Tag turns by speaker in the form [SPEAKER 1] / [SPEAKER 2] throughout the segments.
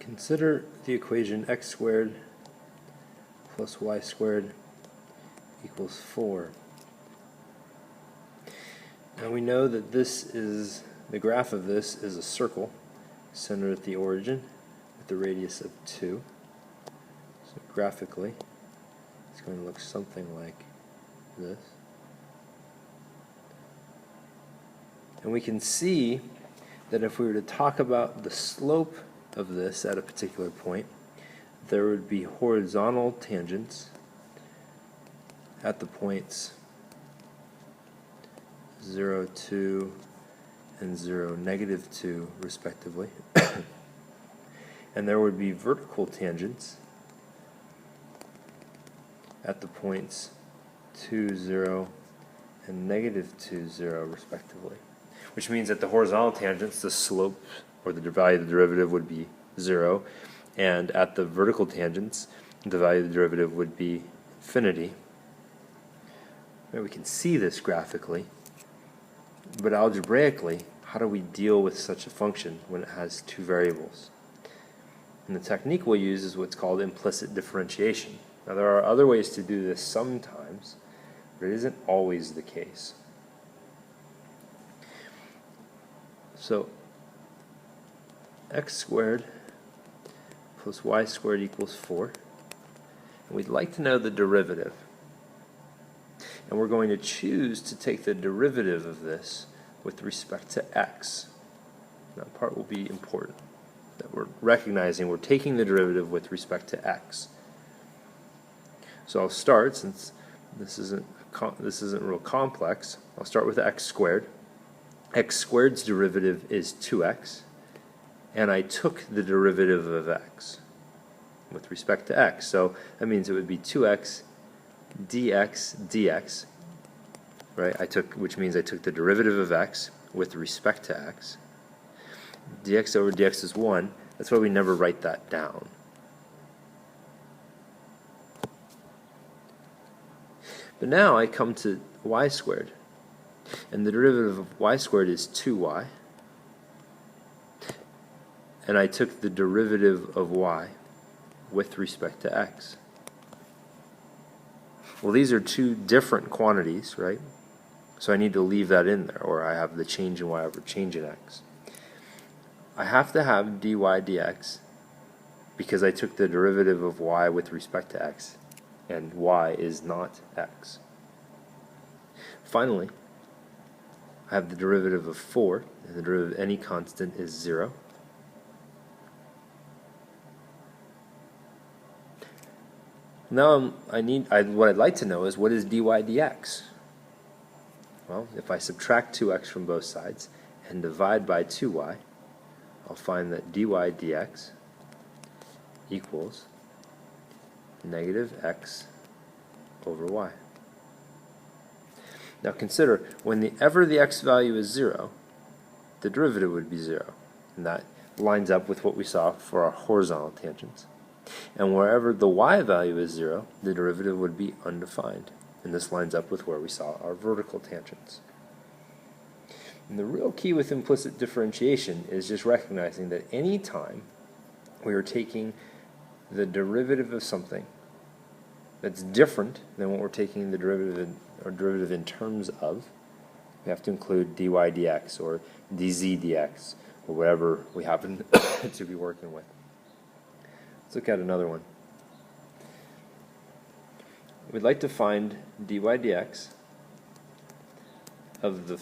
[SPEAKER 1] Consider the equation x squared plus y squared equals 4. Now we know that the graph of this is a circle centered at the origin with the radius of 2. So graphically, it's going to look something like this. And we can see that if we were to talk about the slope of this at a particular point, there would be horizontal tangents at the points 0, 2, and 0, negative 2, respectively. And there would be vertical tangents at the points 2, 0, and negative 2, 0, respectively. Which means that the horizontal tangents, the slope or the value of the derivative would be 0, and at the vertical tangents, the value of the derivative would be infinity. We can see this graphically, but algebraically, how do we deal with such a function when it has two variables? And the technique we'll use is what's called implicit differentiation. Now there are other ways to do this sometimes, but it isn't always the case. So x squared plus y squared equals 4. And we'd like to know the derivative. And we're going to choose to take the derivative of this with respect to x. That part will be important, that we're recognizing we're taking the derivative with respect to x. So I'll start, since this isn't real complex, I'll start with x squared. X squared's derivative is 2x, and I took the derivative of x with respect to x. So that means it would be 2x dx, right? Which means I took the derivative of x with respect to x. Dx over dx is 1. That's why we never write that down. But now I come to y squared, and the derivative of y squared is 2y, and I took the derivative of y with respect to x. Well, these are two different quantities, right? So I need to leave that in there, or I have the change in y over change in x. I have to have dy dx because I took the derivative of y with respect to x, and y is not x. Finally, I have the derivative of 4, and the derivative of any constant is 0. Now what I'd like to know is, what is dy dx? Well, if I subtract 2x from both sides and divide by 2y, I'll find that dy dx equals negative x over y. Now consider, whenever the x value is 0, the derivative would be 0. And that lines up with what we saw for our horizontal tangents. And wherever the y value is 0, the derivative would be undefined. And this lines up with where we saw our vertical tangents. And the real key with implicit differentiation is just recognizing that any time we are taking the derivative of something that's different than what we're taking the derivative in terms of, we have to include dy dx or dz dx or whatever we happen to be working with. Let's look at another one. We'd like to find dy dx of the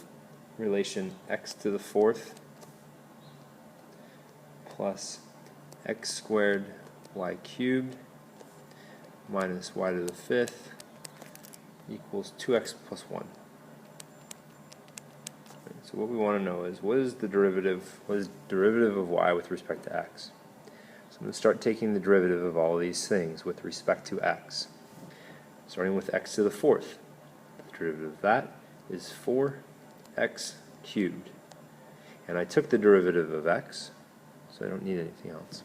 [SPEAKER 1] relation x to the 4th plus x squared y cubed minus y to the 5th equals 2x plus 1. So what we want to know is, what is the derivative of y with respect to x? So I'm going to start taking the derivative of all of these things with respect to x. Starting with x to the 4th. The derivative of that is 4x cubed. And I took the derivative of x, so I don't need anything else.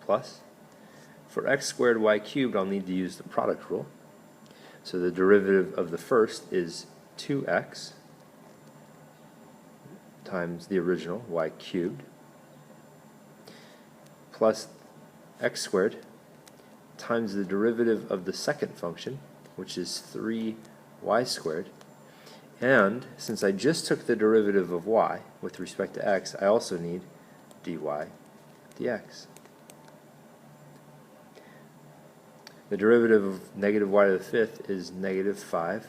[SPEAKER 1] Plus, for x squared y cubed, I'll need to use the product rule. So the derivative of the first is 2x times the original, y cubed, plus x squared times the derivative of the second function, which is 3y squared. And since I just took the derivative of y with respect to x, I also need dy dx. The derivative of negative y to the fifth is negative 5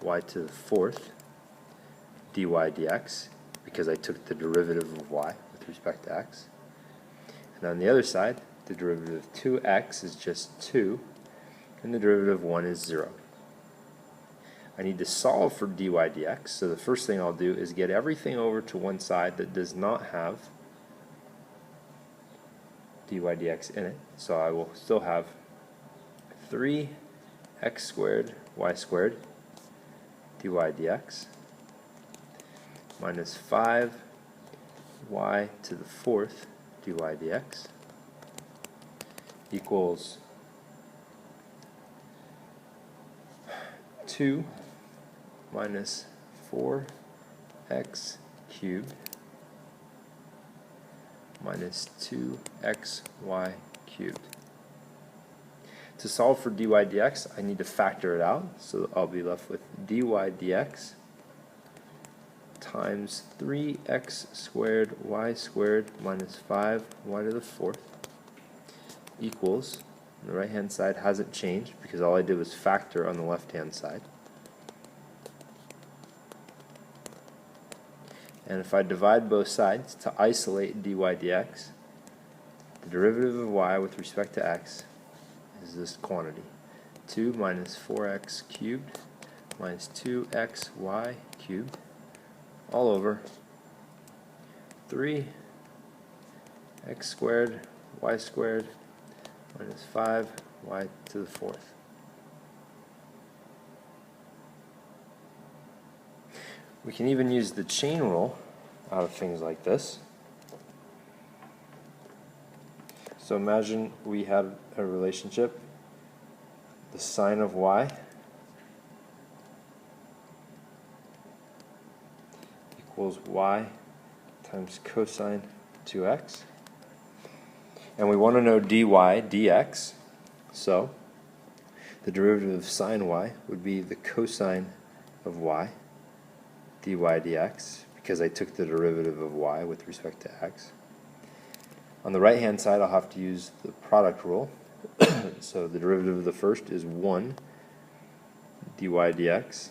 [SPEAKER 1] y to the fourth dy dx, because I took the derivative of y with respect to x. And on the other side, the derivative of 2x is just 2, and the derivative of 1 is 0. I need to solve for dy dx, so the first thing I'll do is get everything over to one side that does not have dy dx in it. So I will still have 3x squared y squared dy dx minus 5y to the fourth dy dx equals 2 minus 4x cubed minus 2xy cubed. To solve for dy dx, I need to factor it out, so I'll be left with dy dx times 3x squared y squared minus 5y to the fourth equals, the right hand side hasn't changed because all I did was factor on the left hand side. And if I divide both sides to isolate dy dx, the derivative of y with respect to x is this quantity, 2 minus 4x cubed minus 2xy cubed all over 3x squared y squared minus 5y to the fourth. We can even use the chain rule out of things like this. So imagine we had a relationship, the sine of y equals y times cosine 2x. And we want to know dy dx, so the derivative of sine y would be the cosine of y dy dx, because I took the derivative of y with respect to x. On the right hand side, I'll have to use the product rule. So the derivative of the first is 1 dy dx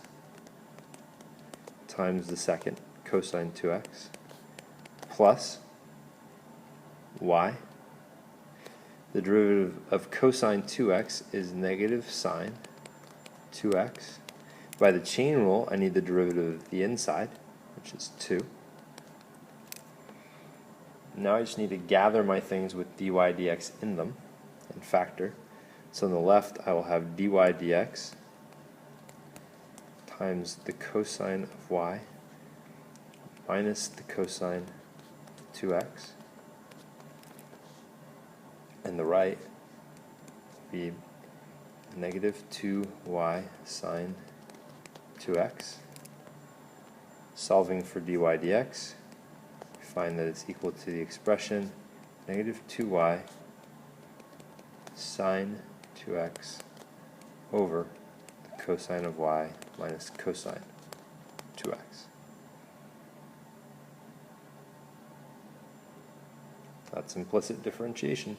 [SPEAKER 1] times the second, cosine 2x, plus y. The derivative of cosine 2x is negative sine 2x. By the chain rule, I need the derivative of the inside, which is 2. Now I just need to gather my things with dy dx in them and factor. So on the left, I will have dy dx times the cosine of y minus the cosine of 2x. And the right will be negative 2y sine 2x. Solving for dy dx, we find that it's equal to the expression negative 2y sine 2x over the cosine of y minus cosine 2x. That's implicit differentiation.